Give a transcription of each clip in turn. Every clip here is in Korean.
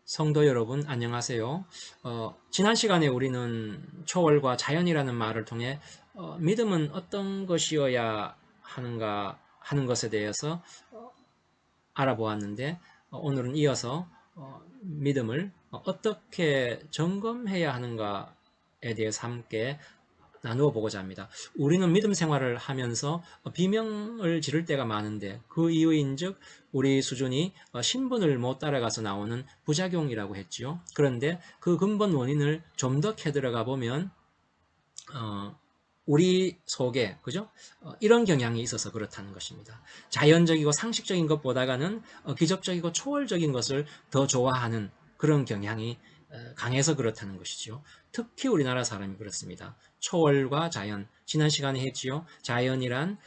성도 여러분, 안녕하세요. 지난 시간에 우리는 초월과 자연이라는 말을 통해 믿음은 어떤 것이어야 하는가 하는 것에 대해서 알아보았는데, 오늘은 이어서 믿음을 어떻게 점검해야 하는가에 대해서 함께 나누어 보고자 합니다. 우리는 믿음 생활을 하면서 비명을 지를 때가 많은데, 그 이유인즉 우리 수준이 신분을 못 따라가서 나오는 부작용이라고 했지요. 그런데 그 근본 원인을 좀 더 캐들어가 보면 우리 속에, 그죠? 이런 경향이 있어서 그렇다는 것입니다. 자연적이고 상식적인 것보다는 기적적이고 초월적인 것을 더 좋아하는 그런 경향이 강해서 그렇다는 것이지요. 특히 우리나라 사람이 그렇습니다. 초월과 자연, 지난 시간에 했지요. 자연이란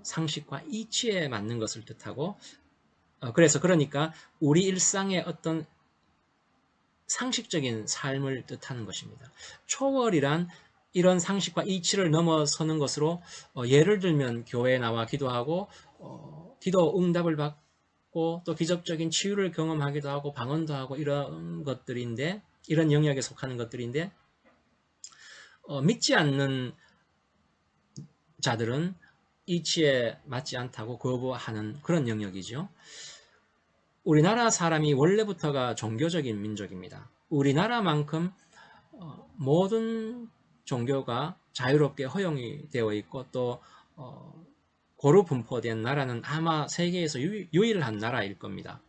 상식과 이치에 맞는 것을 뜻하고, 그러니까 우리 일상의 어떤 상식적인 삶을 뜻하는 것입니다. 초월이란 이런 상식과 이치를 넘어서는 것으로, 예를 들면 교회에 나와 기도하고 기도 응답을 받고 또 기적적인 치유를 경험하기도 하고 방언도 하고 이런 것들인데, 이런 영역에 속하는 것들인데, 믿지 않는 자들은 이치에 맞지 않다고 거부하는 그런 영역이죠. 우리나라 사람이 원래부터가 종교적인 민족입니다. 우리나라만큼 모든 종교가 자유롭게 허용이 되어 있고 또 고루 분포된 나라는 아마 세계에서 유일한 나라일 겁니다.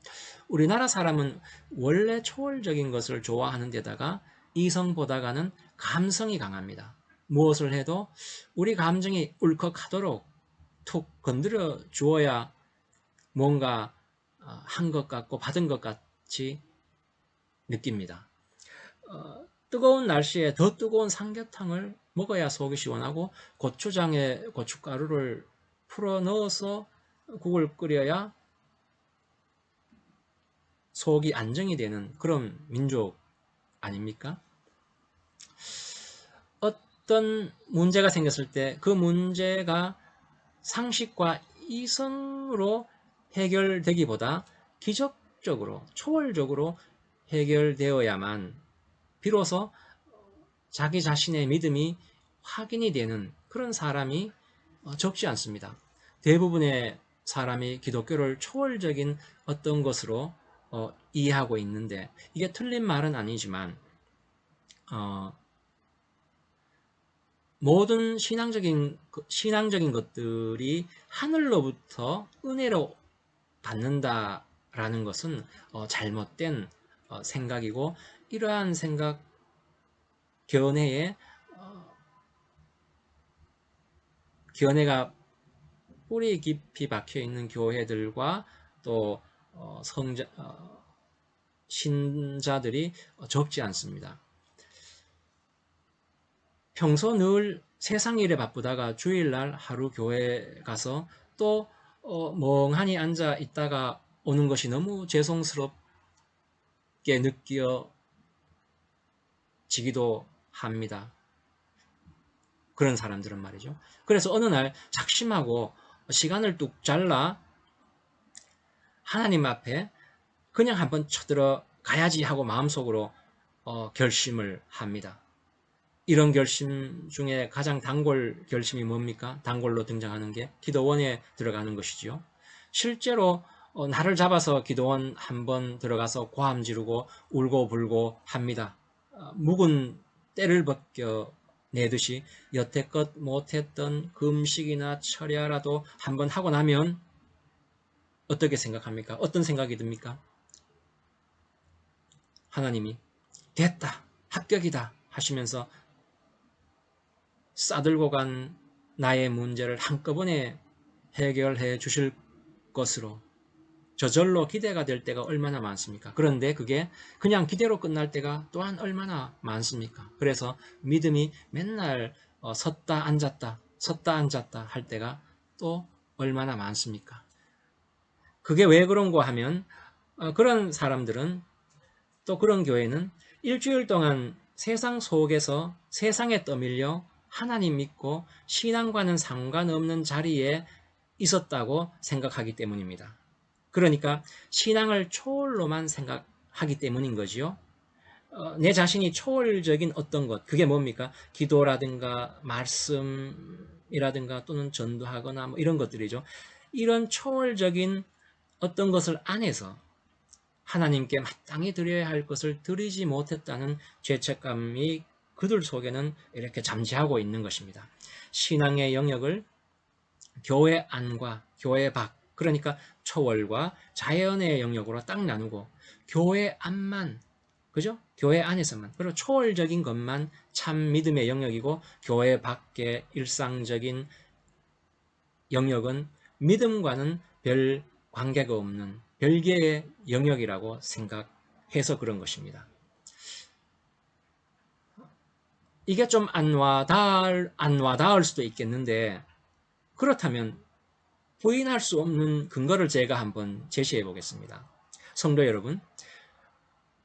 우리나라 사람은 원래 초월적인 것을 좋아하는 데다가 이성보다는 감성이 강합니다. 무엇을 해도 우리 감정이 울컥하도록 툭 건드려 주어야 뭔가 한 것 같고 받은 것 같이 느낍니다. 뜨거운 날씨에 더 뜨거운 삼계탕을 먹어야 속이 시원하고, 고추장에 고춧가루를 풀어 넣어서 국을 끓여야 속이 안정이 되는 그런 민족 아닙니까? 어떤 문제가 생겼을 때 그 문제가 상식과 이성으로 해결되기보다 기적적으로, 초월적으로 해결되어야만 비로소 자기 자신의 믿음이 확인이 되는 그런 사람이 적지 않습니다. 대부분의 사람이 기독교를 초월적인 어떤 것으로 이해하고 있는데, 이게 틀린 말은 아니지만 모든 신앙적인 것들이 하늘로부터 은혜로 받는다라는 것은 잘못된 생각이고, 이러한 생각 견해가 뿌리 깊이 박혀 있는 교회들과 또 신자들이 적지 않습니다. 평소 늘 세상 일에 바쁘다가 주일날 하루 교회 가서 또 멍하니 앉아 있다가 오는 것이 너무 죄송스럽게 느껴지기도 합니다. 그런 사람들은 말이죠. 그래서 어느 날 작심하고 시간을 뚝 잘라 하나님 앞에 그냥 한번 쳐들어가야지 하고 마음속으로 결심을 합니다. 이런 결심 중에 가장 단골 결심이 뭡니까? 단골로 등장하는 게 기도원에 들어가는 것이지요. 실제로 나를 잡아서 기도원 한번 들어가서 고함 지르고 울고 불고 합니다. 묵은 때를 벗겨 내듯이 여태껏 못했던 금식이나 철야라도 한번 하고 나면 어떻게 생각합니까? 어떤 생각이 듭니까? 하나님이 됐다, 합격이다 하시면서 싸들고 간 나의 문제를 한꺼번에 해결해 주실 것으로 저절로 기대가 될 때가 얼마나 많습니까? 그런데 그게 그냥 기대로 끝날 때가 또한 얼마나 많습니까? 그래서 믿음이 맨날 섰다 앉았다 할 때가 또 얼마나 많습니까? 그게 왜 그런고 하면, 그런 사람들은, 또 그런 교회는 일주일 동안 세상 속에서 세상에 떠밀려 하나님 믿고 신앙과는 상관없는 자리에 있었다고 생각하기 때문입니다. 그러니까 신앙을 초월로만 생각하는 하기 때문인 거지요. 내 자신이 초월적인 어떤 것, 그게 뭡니까? 기도라든가 말씀이라든가 또는 전도하거나 뭐 이런 것들이죠. 이런 초월적인 어떤 것을 안에서 하나님께 마땅히 드려야 할 것을 드리지 못했다는 죄책감이 그들 속에는 이렇게 잠재하고 있는 것입니다. 신앙의 영역을 교회 안과 교회 밖, 그러니까 초월과 자연의 영역으로 딱 나누고 교회 안만, 그죠? 교회 안에서만, 그리고 초월적인 것만 참 믿음의 영역이고 교회 밖의 일상적인 영역은 믿음과는 별 관계가 없는 별개의 영역이라고 생각해서 그런 것입니다. 이게 좀 안 와닿을 수도 있겠는데, 그렇다면 부인할 수 없는 근거를 제가 한번 제시해 보겠습니다. 성도 여러분,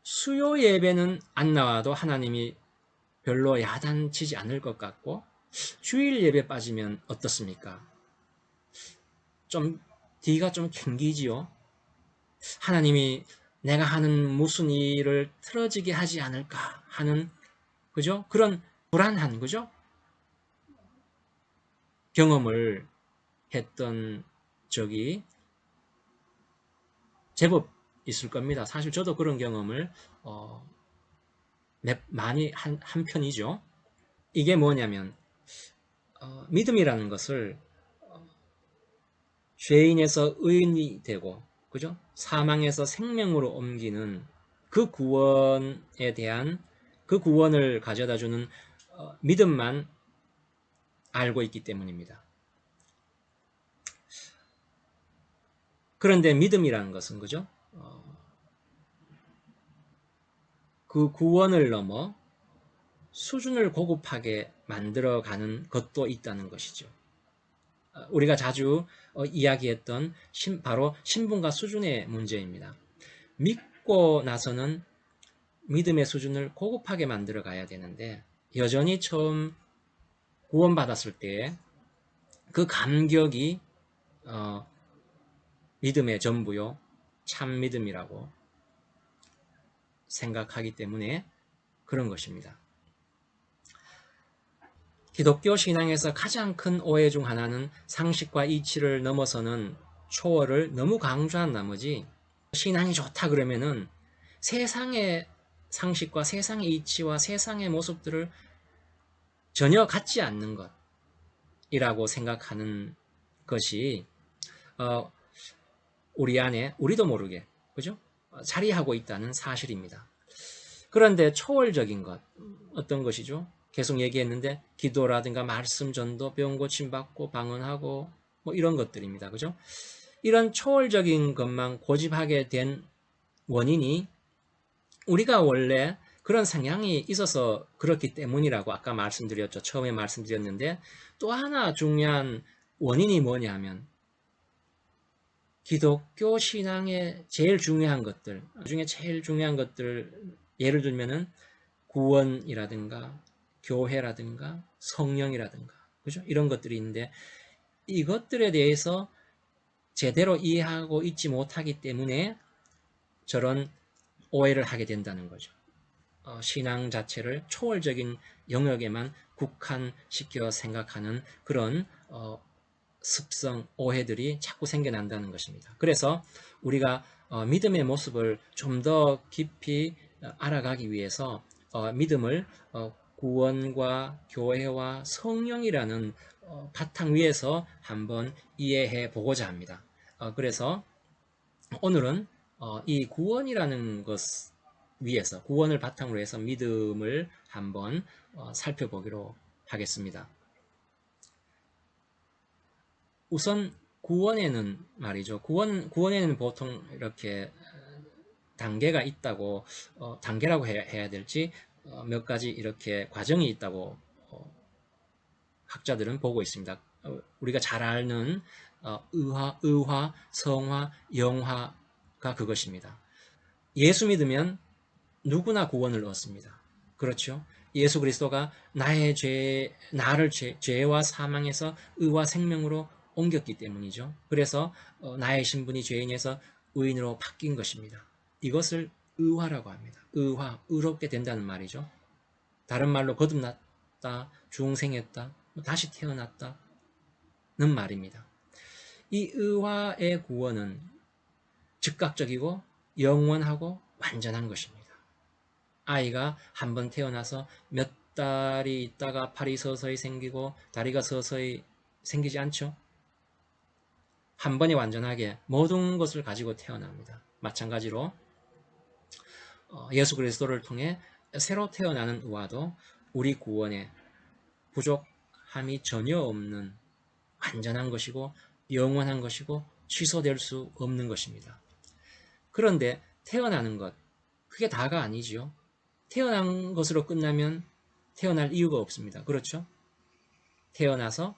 수요 예배는 안 나와도 하나님이 별로 야단치지 않을 것 같고, 주일 예배 빠지면 어떻습니까? 좀 뒤가 좀 캥기지요. 하나님이 내가 하는 무슨 일을 틀어지게 하지 않을까 하는, 그죠? 그런 불안한, 그죠? 경험을 했던 적이 제법 있을 겁니다. 사실 저도 그런 경험을 많이 한 편이죠. 이게 뭐냐면 믿음이라는 것을 죄인에서 의인이 되고, 그죠? 사망에서 생명으로 옮기는 그 구원에 대한, 그 구원을 가져다주는 믿음만 알고 있기 때문입니다. 그런데 믿음이라는 것은, 그죠? 그 구원을 넘어 수준을 고급하게 만들어가는 것도 있다는 것이죠. 우리가 자주 이야기했던 바로 신분과 수준의 문제입니다. 믿고 나서는 믿음의 수준을 고급하게 만들어 가야 되는데, 여전히 처음 구원받았을 때 그 감격이 믿음의 전부요, 참 믿음이라고 생각하기 때문에 그런 것입니다. 기독교 신앙에서 가장 큰 오해 중 하나는 상식과 이치를 넘어서는 초월을 너무 강조한 나머지, 신앙이 좋다 그러면은 세상의 상식과 세상의 이치와 세상의 모습들을 전혀 갖지 않는 것이라고 생각하는 것이 우리 안에 우리도 모르게, 그죠? 자리하고 있다는 사실입니다. 그런데 초월적인 것, 어떤 것이죠? 계속 얘기했는데 기도라든가 말씀 전도, 병 고침 받고 방언하고 뭐 이런 것들입니다. 그죠? 이런 초월적인 것만 고집하게 된 원인이 우리가 원래 그런 성향이 있어서 그렇기 때문이라고 아까 말씀드렸죠. 처음에 말씀드렸는데, 또 하나 중요한 원인이 뭐냐면 기독교 신앙의 제일 중요한 것들 중에 제일 중요한 것들, 예를 들면은 구원이라든가 교회라든가 성령이라든가, 그죠? 이런 것들이 있는데 이것들에 대해서 제대로 이해하고 있지 못하기 때문에 저런 오해를 하게 된다는 거죠. 신앙 자체를 초월적인 영역에만 국한시켜 생각하는 그런 습성, 오해들이 자꾸 생겨난다는 것입니다. 그래서 우리가 믿음의 모습을 좀 더 깊이 알아가기 위해서 믿음을 구원과 교회와 성령이라는 바탕 위에서 한번 이해해 보고자 합니다. 그래서 오늘은 이 구원이라는 것 위에서, 구원을 바탕으로 해서 믿음을 한번 살펴보기로 하겠습니다. 우선 구원에는 말이죠. 구원에는 보통 이렇게 단계가 있다고, 단계라고 해야 될지, 몇 가지 이렇게 과정이 있다고 학자들은 보고 있습니다. 우리가 잘 아는 의화, 성화, 영화가 그것입니다. 예수 믿으면 누구나 구원을 얻습니다. 그렇죠? 예수 그리스도가 나를 죄와 사망에서 의와 생명으로 옮겼기 때문이죠. 그래서 나의 신분이 죄인에서 의인으로 바뀐 것입니다. 이것을 의화라고 합니다. 의화, 의롭게 된다는 말이죠. 다른 말로 거듭났다, 중생했다, 다시 태어났다는 말입니다. 이 의화의 구원은 즉각적이고 영원하고 완전한 것입니다. 아이가 한번 태어나서 몇 달이 있다가 팔이 서서히 생기고 다리가 서서히 생기지 않죠. 한 번에 완전하게 모든 것을 가지고 태어납니다. 마찬가지로 예수 그리스도를 통해 새로 태어나는 의화도 우리 구원에 부족함이 전혀 없는 완전한 것이고 영원한 것이고 취소될 수 없는 것입니다. 그런데 태어나는 것, 그게 다가 아니지요. 태어난 것으로 끝나면 태어날 이유가 없습니다. 그렇죠? 태어나서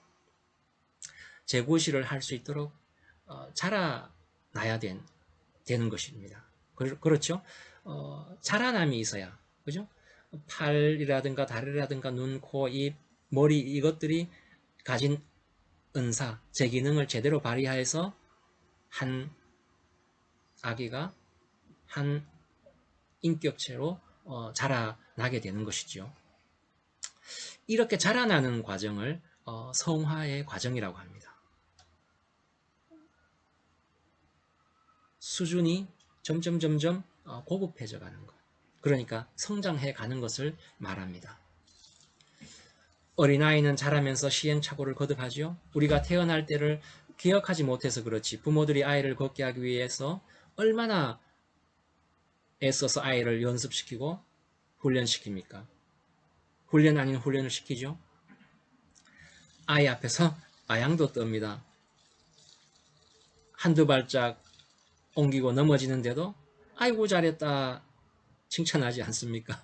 재구실을 할 수 있도록 자라나야 되는 것입니다. 그렇죠? 자라남이 있어야, 그죠? 팔이라든가 다리라든가 눈, 코, 입, 머리 이것들이 가진 은사, 제 기능을 제대로 발휘해서 한 아기가 한 인격체로 자라나게 되는 것이죠. 이렇게 자라나는 과정을 성화의 과정이라고 합니다. 수준이 점점 고급해져 가는 것. 그러니까 성장해 가는 것을 말합니다. 어린아이는 자라면서 시행착오를 거듭하죠. 우리가 태어날 때를 기억하지 못해서 그렇지 부모들이 아이를 걷게 하기 위해서 얼마나 애써서 아이를 연습시키고 훈련시킵니까? 훈련 아닌 훈련을 시키죠. 아이 앞에서 아양도 떱니다. 한두 발짝 옮기고 넘어지는데도 아이고 잘했다 칭찬하지 않습니까?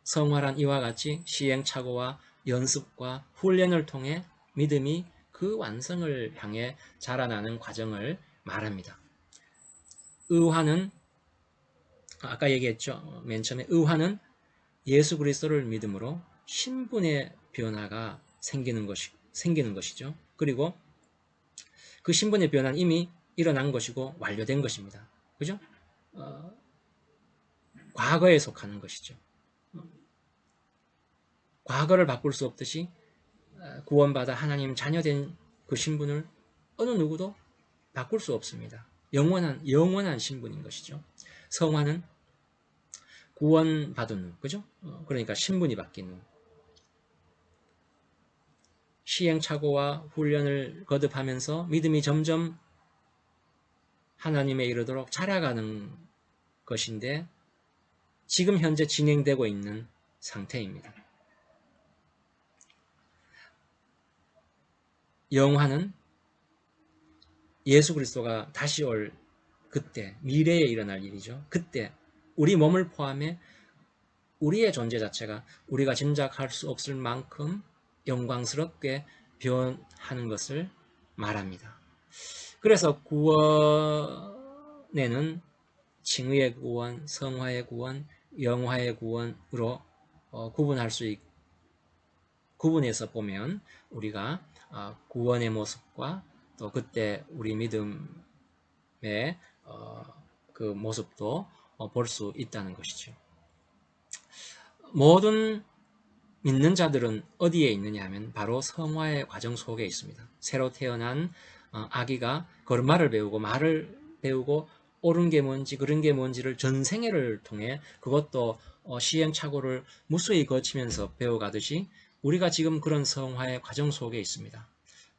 성화란 이와 같이 시행착오와 연습과 훈련을 통해 믿음이 그 완성을 향해 자라나는 과정을 말합니다. 의화는 아까 얘기했죠. 맨 처음에 의화는 예수 그리스도를 믿음으로 신분의 변화가 생기는 것이죠. 그리고 그 신분의 변화는 이미 일어난 것이고 완료된 것입니다. 그죠? 과거에 속하는 것이죠. 과거를 바꿀 수 없듯이 구원받아 하나님 자녀된 그 신분을 어느 누구도 바꿀 수 없습니다. 영원한 신분인 것이죠. 성화는 구원받은 후, 그죠? 그러니까 신분이 바뀐 후. 시행착오와 훈련을 거듭하면서 믿음이 점점 하나님에 이르도록 자라가는 것인데 지금 현재 진행되고 있는 상태입니다. 영화는 예수 그리스도가 다시 올 그때 미래에 일어날 일이죠. 그때 우리 몸을 포함해 우리의 존재 자체가 우리가 짐작할 수 없을 만큼 영광스럽게 변하는 것을 말합니다. 그래서 구원에는 칭의의 구원, 성화의 구원, 영화의 구원으로 구분해서 보면 우리가 구원의 모습과 또 그때 우리 믿음의 그 모습도 볼 수 있다는 것이죠. 모든 믿는 자들은 어디에 있느냐 하면 바로 성화의 과정 속에 있습니다. 새로 태어난 아기가 걸음마를 배우고 말을 배우고 옳은 게 뭔지 그른 게 뭔지를 전생애를 통해 그것도 시행착오를 무수히 거치면서 배워가듯이 우리가 지금 그런 성화의 과정 속에 있습니다.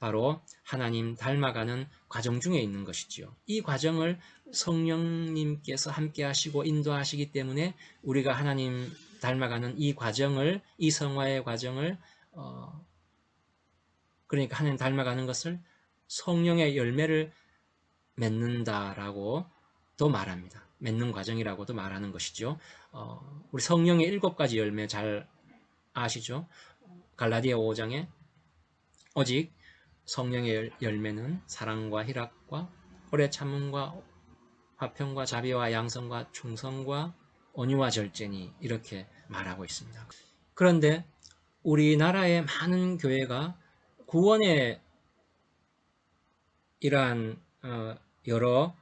바로 하나님 닮아가는 과정 중에 있는 것이지요. 이 과정을 성령님께서 함께 하시고 인도하시기 때문에 우리가 하나님 닮아가는 이 과정을, 이 성화의 과정을 그러니까 하나님 닮아가는 것을 성령의 열매를 맺는다라고 도 말합니다. 맺는 과정이라고도 말하는 것이죠. 우리 성령의 7가지 열매 잘 아시죠? 갈라디아 5장에 오직 성령의 열매는 사랑과 희락과 오래 참음과 화평과 자비와 양성과 충성과 온유와 절제니 이렇게 말하고 있습니다. 그런데 우리나라의 많은 교회가 구원의 이러한 여러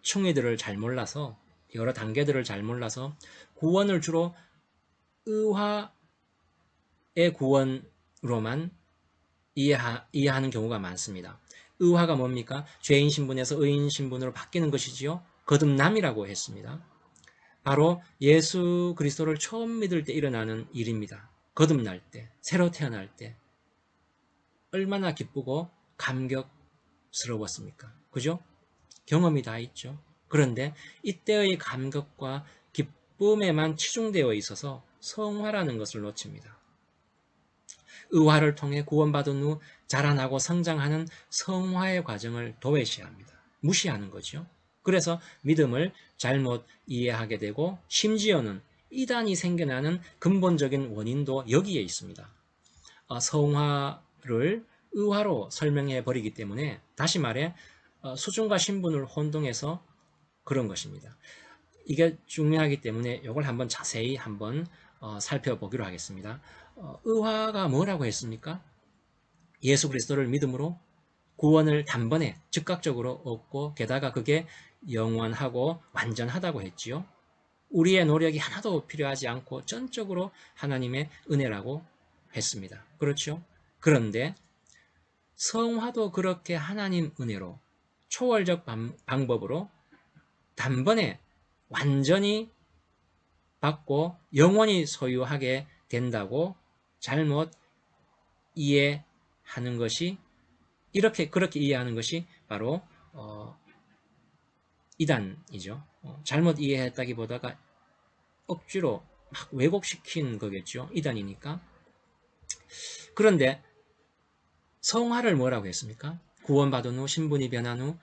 충의들을 잘 몰라서 여러 단계들을 잘 몰라서 구원을 주로 의화의 구원으로만 이해하는 경우가 많습니다. 의화가 뭡니까? 죄인 신분에서 의인 신분으로 바뀌는 것이지요. 거듭남이라고 했습니다. 바로 예수 그리스도를 처음 믿을 때 일어나는 일입니다. 거듭날 때, 새로 태어날 때 얼마나 기쁘고 감격스러웠습니까? 그죠? 경험이 다 있죠. 그런데 이때의 감격과 기쁨에만 치중되어 있어서 성화라는 것을 놓칩니다. 의화를 통해 구원받은 후 자라나고 성장하는 성화의 과정을 도외시합니다. 무시하는 거죠. 그래서 믿음을 잘못 이해하게 되고 심지어는 이단이 생겨나는 근본적인 원인도 여기에 있습니다. 성화를 의화로 설명해 버리기 때문에 다시 말해 수준과 신분을 혼동해서 그런 것입니다. 이게 중요하기 때문에 이걸 한번 자세히 한번 살펴보기로 하겠습니다. 의화가 뭐라고 했습니까? 예수 그리스도를 믿음으로 구원을 단번에 즉각적으로 얻고 게다가 그게 영원하고 완전하다고 했지요. 우리의 노력이 하나도 필요하지 않고 전적으로 하나님의 은혜라고 했습니다. 그렇죠? 그런데 성화도 그렇게 하나님 은혜로 초월적 방법으로 단번에 완전히 받고 영원히 소유하게 된다고 잘못 이해하는 것이 그렇게 이해하는 것이 바로 이단이죠. 잘못 이해했다기보다가 억지로 막 왜곡시킨 거겠죠. 이단이니까. 그런데 성화를 뭐라고 했습니까? 구원받은 후 신분이 변한 후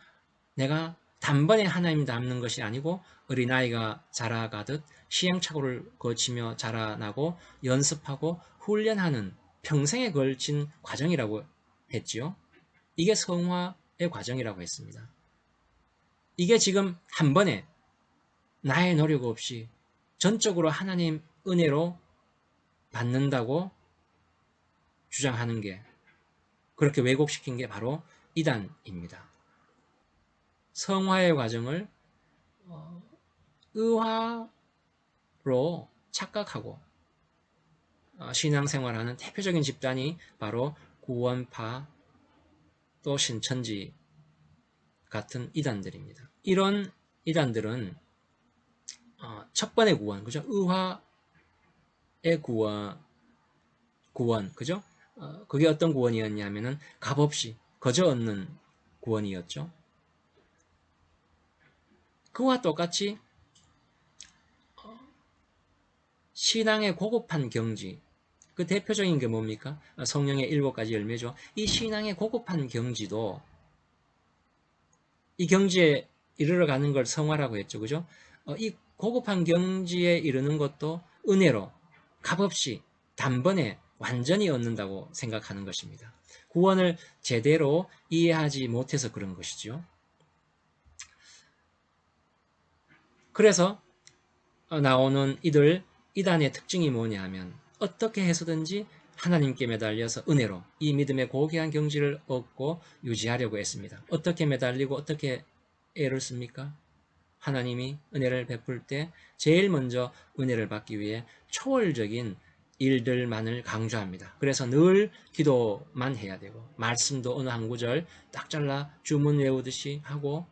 내가 단번에 하나님 닮는 것이 아니고 어린아이가 자라가듯 시행착오를 거치며 자라나고 연습하고 훈련하는 평생에 걸친 과정이라고 했지요. 이게 성화의 과정이라고 했습니다. 이게 지금 한 번에 나의 노력 없이 전적으로 하나님 은혜로 받는다고 주장하는 게 그렇게 왜곡시킨 게 바로 이단입니다. 성화의 과정을 의화로 착각하고 신앙생활하는 대표적인 집단이 바로 구원파 또 신천지 같은 이단들입니다. 이런 이단들은 첫 번의 구원, 그죠? 의화의 구원, 그죠? 그게 어떤 구원이었냐면은 값없이 거저 얻는 구원이었죠. 그와 똑같이 신앙의 고급한 경지, 그 대표적인 게 뭡니까? 성령의 7가지 열매죠. 이 신앙의 고급한 경지도 이 경지에 이르러 가는 걸 성화라고 했죠. 그죠? 이 고급한 경지에 이르는 것도 은혜로 값없이 단번에 완전히 얻는다고 생각하는 것입니다. 구원을 제대로 이해하지 못해서 그런 것이죠. 그래서 나오는 이단의 특징이 뭐냐 하면 어떻게 해서든지 하나님께 매달려서 은혜로 이 믿음의 고귀한 경지를 얻고 유지하려고 했습니다. 어떻게 매달리고 어떻게 애를 씁니까? 하나님이 은혜를 베풀 때 제일 먼저 은혜를 받기 위해 초월적인 일들만을 강조합니다. 그래서 늘 기도만 해야 되고 말씀도 어느 한 구절 딱 잘라 주문 외우듯이 하고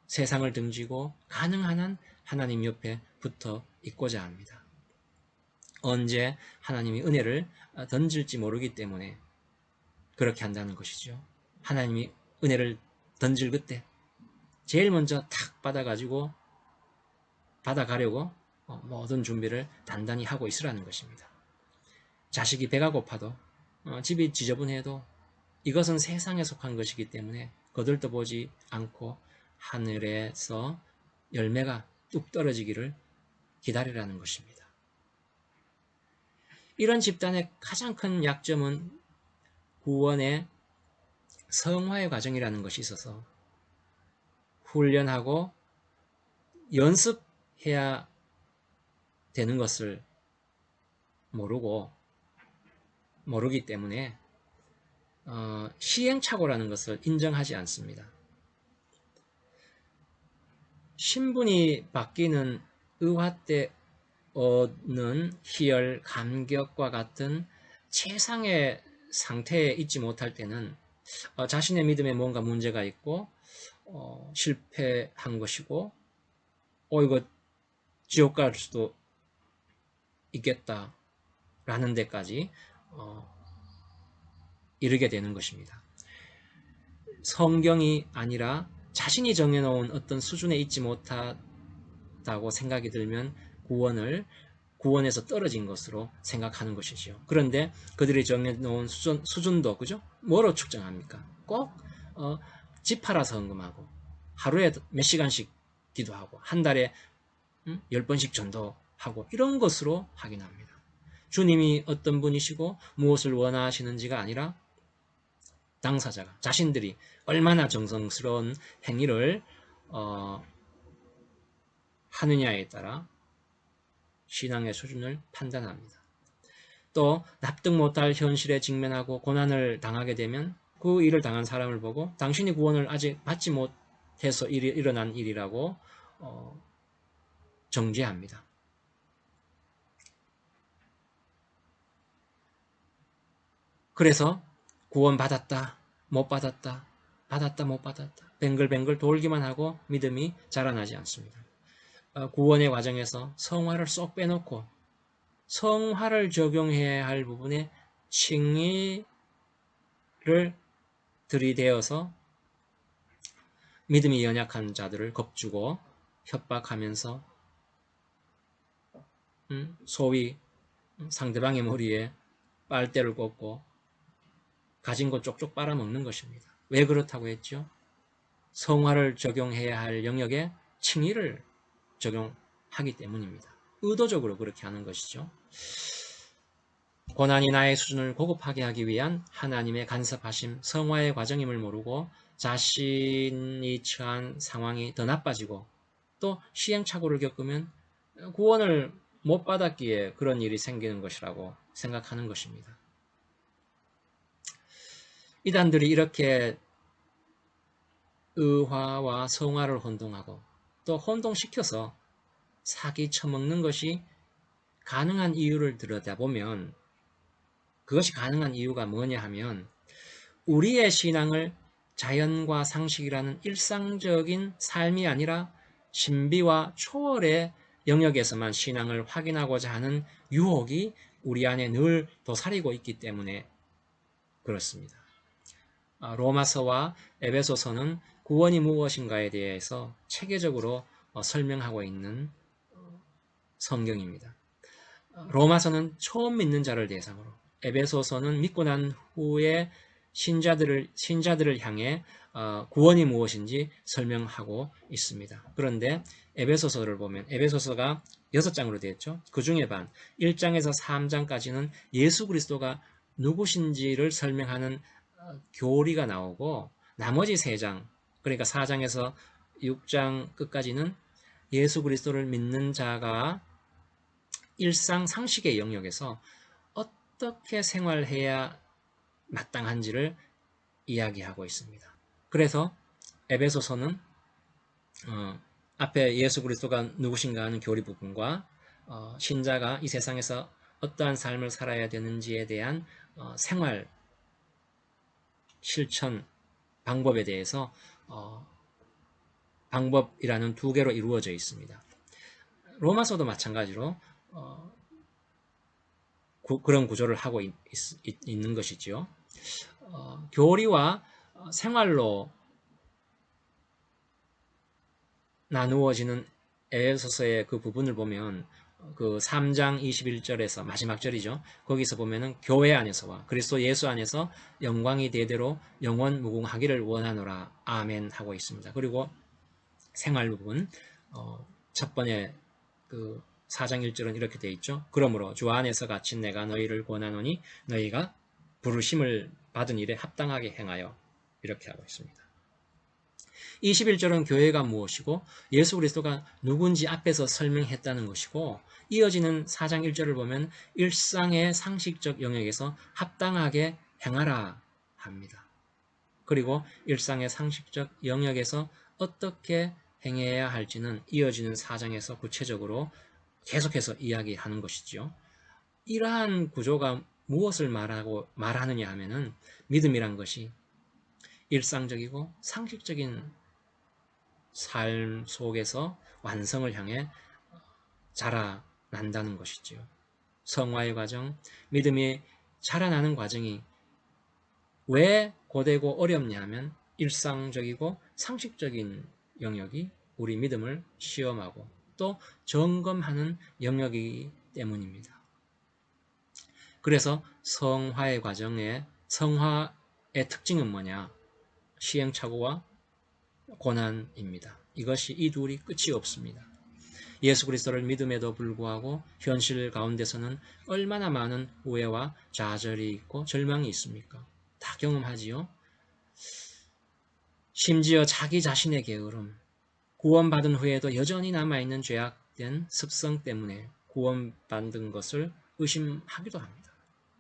세상을 등지고 가능한 한 하나님 옆에 붙어 있고자 합니다. 언제 하나님이 은혜를 던질지 모르기 때문에 그렇게 한다는 것이죠. 하나님이 은혜를 던질 그때 제일 먼저 탁 받아가려고 모든 준비를 단단히 하고 있으라는 것입니다. 자식이 배가 고파도 집이 지저분해도 이것은 세상에 속한 것이기 때문에 거들떠보지 않고 하늘에서 열매가 뚝 떨어지기를 기다리라는 것입니다. 이런 집단의 가장 큰 약점은 구원의 성화의 과정이라는 것이 있어서 훈련하고 연습해야 되는 것을 모르기 때문에 시행착오라는 것을 인정하지 않습니다. 신분이 바뀌는 의화 때 얻는 희열, 감격과 같은 최상의 상태에 있지 못할 때는 자신의 믿음에 뭔가 문제가 있고 실패한 것이고 이거 지옥 갈 수도 있겠다라는 데까지 이르게 되는 것입니다. 성경이 아니라 자신이 정해놓은 어떤 수준에 있지 못하다고 생각이 들면 구원에서 떨어진 것으로 생각하는 것이지요. 그런데 그들이 정해놓은 수준도 그죠? 뭐로 측정합니까? 꼭 집 팔아서 헌금하고 하루에 몇 시간씩 기도하고 한 달에 10번씩 전도하고 이런 것으로 확인합니다. 주님이 어떤 분이시고 무엇을 원하시는지가 아니라 당사자가 자신들이 얼마나 정성스러운 행위를 하느냐에 따라 신앙의 수준을 판단합니다. 또 납득 못할 현실에 직면하고 고난을 당하게 되면 그 일을 당한 사람을 보고 당신이 구원을 아직 받지 못해서 일어난 일이라고 정죄합니다. 그래서 구원 받았다, 못 받았다, 받았다, 못 받았다 뱅글뱅글 돌기만 하고 믿음이 자라나지 않습니다. 구원의 과정에서 성화를 쏙 빼놓고 성화를 적용해야 할 부분에 칭의를 들이대어서 믿음이 연약한 자들을 겁주고 협박하면서 소위 상대방의 머리에 빨대를 꽂고 가진 것 쪽쪽 빨아먹는 것입니다. 왜 그렇다고 했죠? 성화를 적용해야 할 영역에 칭의를 적용하기 때문입니다. 의도적으로 그렇게 하는 것이죠. 고난이 나의 수준을 고급하게 하기 위한 하나님의 간섭하심, 성화의 과정임을 모르고 자신이 처한 상황이 더 나빠지고 또 시행착오를 겪으면 구원을 못 받았기에 그런 일이 생기는 것이라고 생각하는 것입니다. 이단들이 이렇게 의화와 성화를 혼동하고 또 혼동시켜서 사기 쳐먹는 것이 가능한 이유를 들여다보면 그것이 가능한 이유가 뭐냐 하면 우리의 신앙을 자연과 상식이라는 일상적인 삶이 아니라 신비와 초월의 영역에서만 신앙을 확인하고자 하는 유혹이 우리 안에 늘 도사리고 있기 때문에 그렇습니다. 로마서와 에베소서는 구원이 무엇인가에 대해서 체계적으로 설명하고 있는 성경입니다. 로마서는 처음 믿는 자를 대상으로, 에베소서는 믿고 난 후에 신자들을 향해 구원이 무엇인지 설명하고 있습니다. 그런데 에베소서를 보면 에베소서가 6장으로 되어 있죠. 그 중에 반 1장에서 3장까지는 예수 그리스도가 누구신지를 설명하는 교리가 나오고 나머지 3장 그러니까 4장에서 6장 끝까지는 예수 그리스도를 믿는 자가 일상 상식의 영역에서 어떻게 생활해야 마땅한지를 이야기하고 있습니다. 그래서 에베소서는 앞에 예수 그리스도가 누구신가 하는 교리 부분과 신자가 이 세상에서 어떠한 삶을 살아야 되는지에 대한 생활 실천 방법에 대해서 방법이라는 2개로 이루어져 있습니다. 로마서도 마찬가지로 그런 구조를 하고 있는 것이죠. 교리와 생활로 나누어지는 에베소서의 그 부분을 보면 그 3장 21절에서 마지막 절이죠. 거기서 보면은 교회 안에서와 그리스도 예수 안에서 영광이 대대로 영원 무궁하기를 원하노라 아멘 하고 있습니다. 그리고 생활 부분 첫 번째 그 4장 1절은 이렇게 되어 있죠. 그러므로 주 안에서 갇힌 내가 너희를 권하노니 너희가 부르심을 받은 일에 합당하게 행하여 이렇게 하고 있습니다. 21절은 교회가 무엇이고 예수 그리스도가 누군지 앞에서 설명했다는 것이고 이어지는 4장 1절을 보면 일상의 상식적 영역에서 합당하게 행하라 합니다. 그리고 일상의 상식적 영역에서 어떻게 행해야 할지는 이어지는 4장에서 구체적으로 계속해서 이야기하는 것이지요. 이러한 구조가 무엇을 말하느냐 하면은 믿음이란 것이 일상적이고 상식적인 삶 속에서 완성을 향해 자라난다는 것이지요. 성화의 과정, 믿음이 자라나는 과정이 왜 고되고 어렵냐 하면 일상적이고 상식적인 영역이 우리 믿음을 시험하고 또 점검하는 영역이기 때문입니다. 그래서 성화의 특징은 뭐냐? 시행착오와 고난입니다. 이것이 이 둘이 끝이 없습니다. 예수 그리스도를 믿음에도 불구하고 현실 가운데서는 얼마나 많은 우애와 좌절이 있고 절망이 있습니까? 다 경험하지요. 심지어 자기 자신의 게으름, 구원받은 후에도 여전히 남아있는 죄악된 습성 때문에 구원받은 것을 의심하기도 합니다.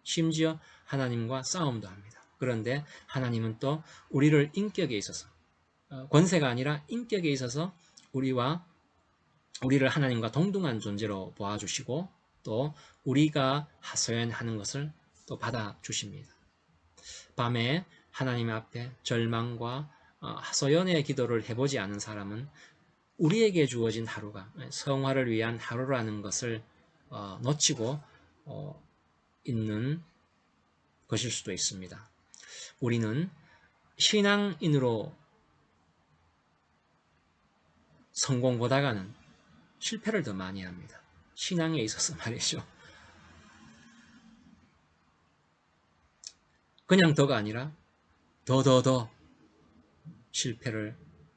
심지어 하나님과 싸움도 합니다. 그런데 하나님은 또 우리를 인격에 있어서, 권세가 아니라 인격에 있어서 우리를 하나님과 동등한 존재로 보아주시고 또 우리가 하소연하는 것을 또 받아주십니다. 밤에 하나님 앞에 절망과 하소연의 기도를 해보지 않은 사람은 우리에게 주어진 하루가 성화를 위한 하루라는 것을 놓치고 있는 것일 수도 있습니다. 우리는 신앙인으로 성공보다는 실패를 더 많이 합니다. 신앙에 있어서 말이죠. 그냥 더가 아니라 더 실패를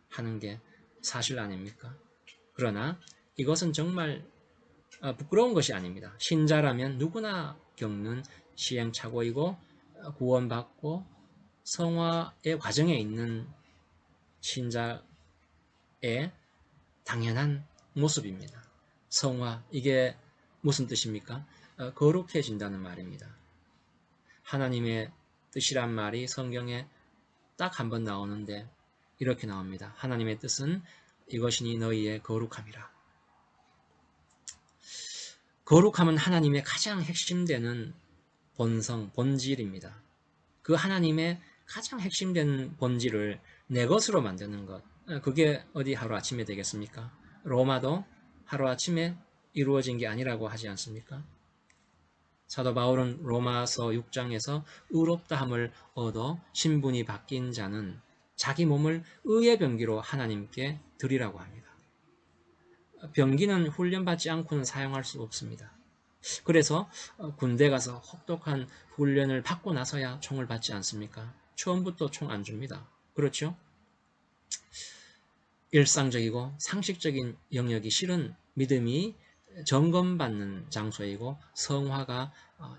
하는 게 사실 아닙니까? 그러나 이것은 정말 부끄러운 것이 아닙니다. 신자라면 누구나 겪는 시행착오이고 구원받고 성화의 과정에 있는 신자의 당연한 모습입니다. 성화, 이게 무슨 뜻입니까? 거룩해진다는 말입니다. 하나님의 뜻이란 말이 성경에 딱 한 번 나오는데 이렇게 나옵니다. 하나님의 뜻은 이것이니 너희의 거룩함이라. 거룩함은 하나님의 가장 핵심되는 본질입니다. 그 하나님의 가장 핵심된 본질을 내 것으로 만드는 것, 그게 어디 하루아침에 되겠습니까? 로마도 하루아침에 이루어진 게 아니라고 하지 않습니까? 사도 바울은 로마서 6장에서 의롭다함을 얻어 신분이 바뀐 자는 자기 몸을 의의 병기로 하나님께 드리라고 합니다. 병기는 훈련받지 않고는 사용할 수 없습니다. 그래서 군대 가서 혹독한 훈련을 받고 나서야 총을 받지 않습니까? 처음부터 총 안 줍니다. 그렇죠? 일상적이고 상식적인 영역이 실은 믿음이 점검받는 장소이고 성화가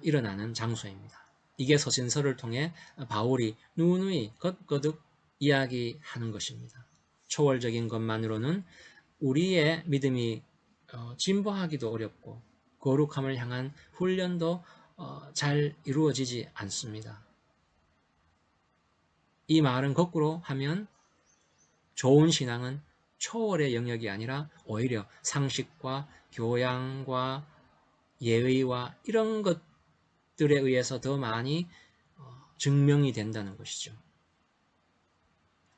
일어나는 장소입니다. 이게 서신서를 통해 바울이 누누이 거듭 이야기하는 것입니다. 초월적인 것만으로는 우리의 믿음이 진보하기도 어렵고 거룩함을 향한 훈련도 잘 이루어지지 않습니다. 이 말은 거꾸로 하면 좋은 신앙은 초월의 영역이 아니라 오히려 상식과 교양과 예의와 이런 것들에 의해서 더 많이 증명이 된다는 것이죠.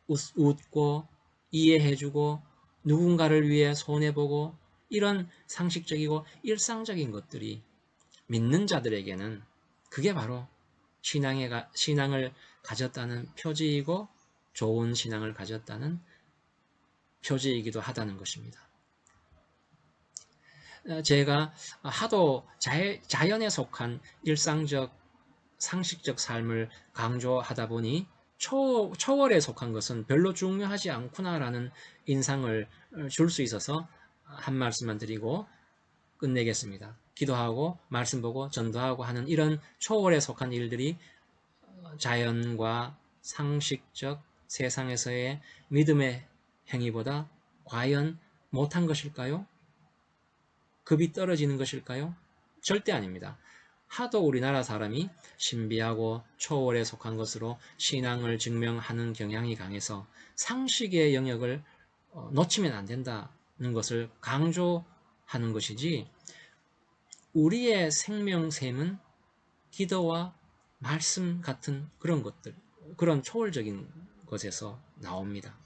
웃고 이해해주고 누군가를 위해 손해보고 이런 상식적이고 일상적인 것들이 믿는 자들에게는 그게 바로 신앙을 가졌다는 표지이고 좋은 신앙을 가졌다는 표지이기도 하다는 것입니다. 제가 하도 자연에 속한 일상적 상식적 삶을 강조하다 보니 초월에 속한 것은 별로 중요하지 않구나라는 인상을 줄 수 있어서 한 말씀만 드리고 끝내겠습니다. 기도하고 말씀 보고 전도하고 하는 이런 초월에 속한 일들이 자연과 상식적 세상에서의 믿음의 행위보다 과연 못한 것일까요? 급이 떨어지는 것일까요? 절대 아닙니다. 하도 우리나라 사람이 신비하고 초월에 속한 것으로 신앙을 증명하는 경향이 강해서 상식의 영역을 놓치면 안 된다는 것을 강조하는 것이지, 우리의 생명샘은 기도와 말씀 같은 그런 것들, 그런 초월적인 것에서 나옵니다.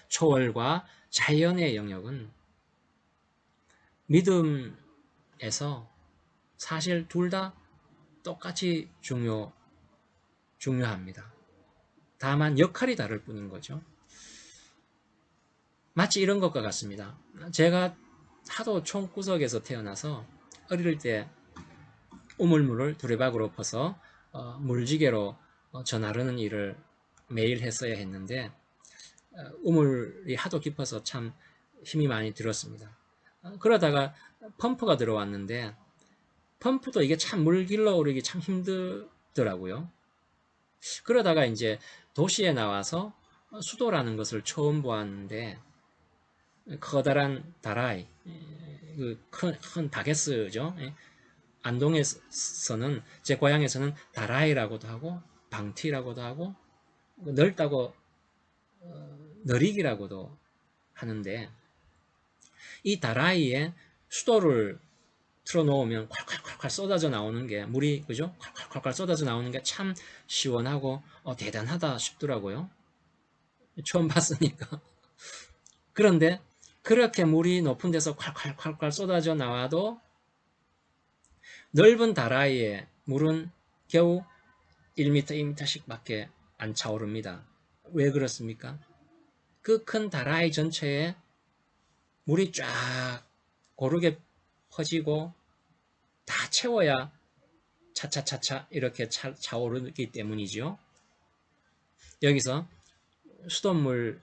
초월과 자연의 영역은 믿음에서 사실 둘 다 똑같이 중요합니다. 다만 역할이 다를 뿐인 거죠. 마치 이런 것과 같습니다. 제가 하도 총구석에서 태어나서 어릴 때 우물물을 두레박으로 퍼서 물지개로 저 나르는 일을 매일 했어야 했는데, 우물이 하도 깊어서 참 힘이 많이 들었습니다. 그러다가 펌프가 들어왔는데, 펌프도 이게 참 물 길러 오르기 참 힘들더라고요. 그러다가 이제 도시에 나와서 수도라는 것을 처음 보았는데, 커다란 다라이, 큰 바게스죠. 안동에서는, 제 고향에서는 다라이라고도 하고 방티라고도 하고 넓다고 너리기라고도 하는데, 이 다라이에 수도를 틀어놓으면 콸콸콸콸 쏟아져 나오는 게, 물이 그죠? 콸콸콸콸 쏟아져 나오는 게 참 시원하고 대단하다 싶더라고요. 처음 봤으니까. 그런데 그렇게 물이 높은 데서 콸콸콸콸 쏟아져 나와도 넓은 다라이에 물은 겨우 1m, 2m씩 밖에 안 차오릅니다. 왜 그렇습니까? 그 큰 다라이 전체에 물이 쫙 고르게 퍼지고 다 채워야 차차차차 이렇게 차오르기 때문이죠. 여기서 수돗물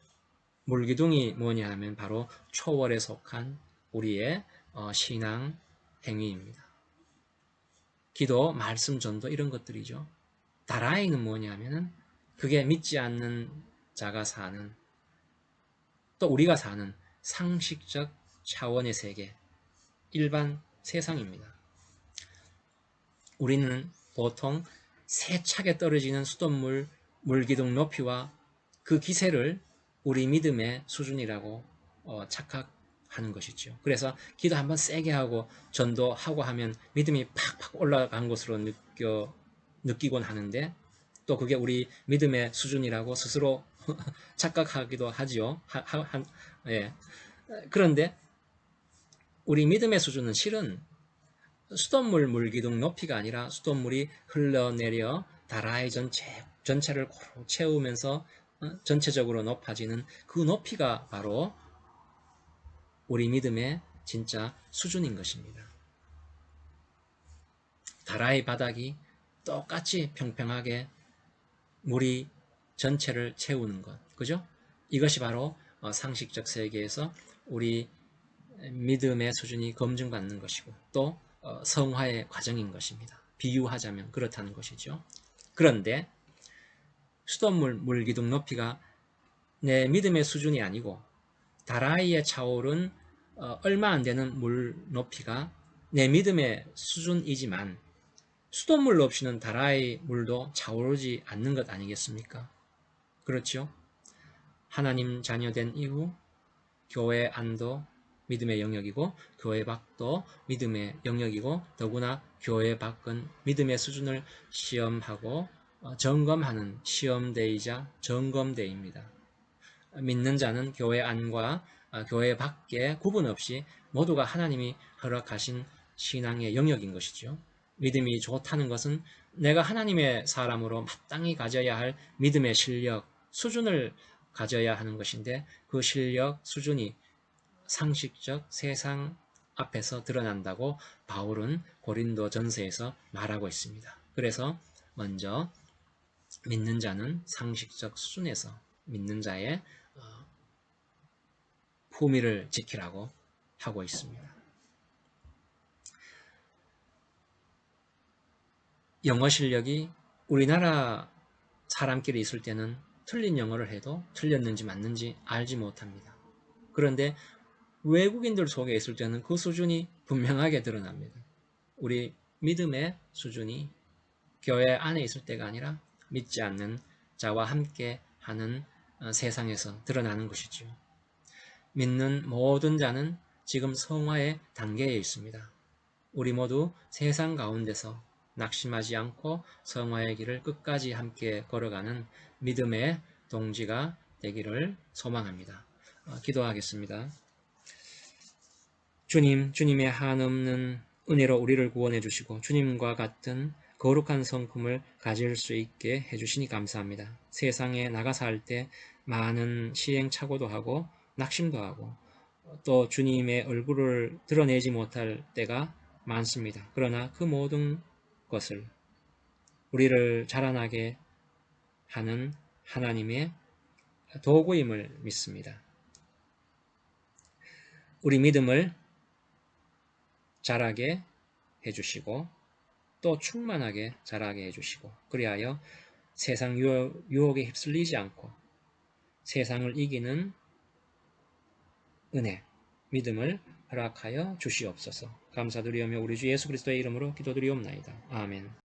물기둥이 뭐냐 하면 바로 초월에 속한 우리의 신앙 행위입니다. 기도, 말씀, 전도 이런 것들이죠. 다라이는 뭐냐 하면은 그게 믿지 않는 자가 사는, 또 우리가 사는 상식적 차원의 세계, 일반 세상입니다. 우리는 보통 세차게 떨어지는 수돗물 물기둥 높이와 그 기세를 우리 믿음의 수준이라고 착각하는 것이죠. 그래서 기도 한번 세게 하고 전도하고 하면 믿음이 팍팍 올라간 것으로 느끼곤 하는데, 또 그게 우리 믿음의 수준이라고 스스로 착각하기도 하지요. 예. 그런데 우리 믿음의 수준은 실은 수돗물 물기둥 높이가 아니라 수돗물이 흘러내려 다라이 전체를 고루 채우면서 전체적으로 높아지는 그 높이가 바로 우리 믿음의 진짜 수준인 것입니다. 다라이 바닥이 똑같이 평평하게 물이 전체를 채우는 것, 그죠? 이것이 바로 상식적 세계에서 우리 믿음의 수준이 검증받는 것이고, 또 성화의 과정인 것입니다. 비유하자면 그렇다는 것이죠. 그런데 수돗물 물기둥 높이가 내 믿음의 수준이 아니고 다라이에 차오른 얼마 안 되는 물 높이가 내 믿음의 수준이지만, 수돗물 없이는 다라이 물도 차오르지 않는 것 아니겠습니까? 그렇죠? 하나님 자녀된 이후 교회 안도 믿음의 영역이고 교회 밖도 믿음의 영역이고, 더구나 교회 밖은 믿음의 수준을 시험하고 점검하는 시험대이자 점검대입니다. 믿는 자는 교회 안과 교회 밖에 구분 없이 모두가 하나님이 허락하신 신앙의 영역인 것이죠. 믿음이 좋다는 것은 내가 하나님의 사람으로 마땅히 가져야 할 믿음의 실력, 수준을 가져야 하는 것인데, 그 실력, 수준이 상식적 세상 앞에서 드러난다고 바울은 고린도 전서에서 말하고 있습니다. 그래서 먼저 믿는 자는 상식적 수준에서 믿는 자의 품위를 지키라고 하고 있습니다. 영어 실력이 우리나라 사람끼리 있을 때는 틀린 영어를 해도 틀렸는지 맞는지 알지 못합니다. 그런데 외국인들 속에 있을 때는 그 수준이 분명하게 드러납니다. 우리 믿음의 수준이 교회 안에 있을 때가 아니라 믿지 않는 자와 함께 하는 세상에서 드러나는 것이지요. 믿는 모든 자는 지금 성화의 단계에 있습니다. 우리 모두 세상 가운데서 낙심하지 않고 성화의 길을 끝까지 함께 걸어가는 믿음의 동지가 되기를 소망합니다. 기도하겠습니다. 주님, 주님의 한없는 은혜로 우리를 구원해 주시고 주님과 같은 거룩한 성품을 가질 수 있게 해주시니 감사합니다. 세상에 나가 살 때 많은 시행착오도 하고 낙심도 하고 또 주님의 얼굴을 드러내지 못할 때가 많습니다. 그러나 그 모든 것을 우리를 자라나게 하는 하나님의 도구임을 믿습니다. 우리 믿음을 자라게 해주시고 또 충만하게 자라게 해주시고 그리하여 세상 유혹에 휩쓸리지 않고 세상을 이기는 은혜, 믿음을 허락하여 주시옵소서. 감사드리오며 우리 주 예수 그리스도의 이름으로 기도드리옵나이다. 아멘.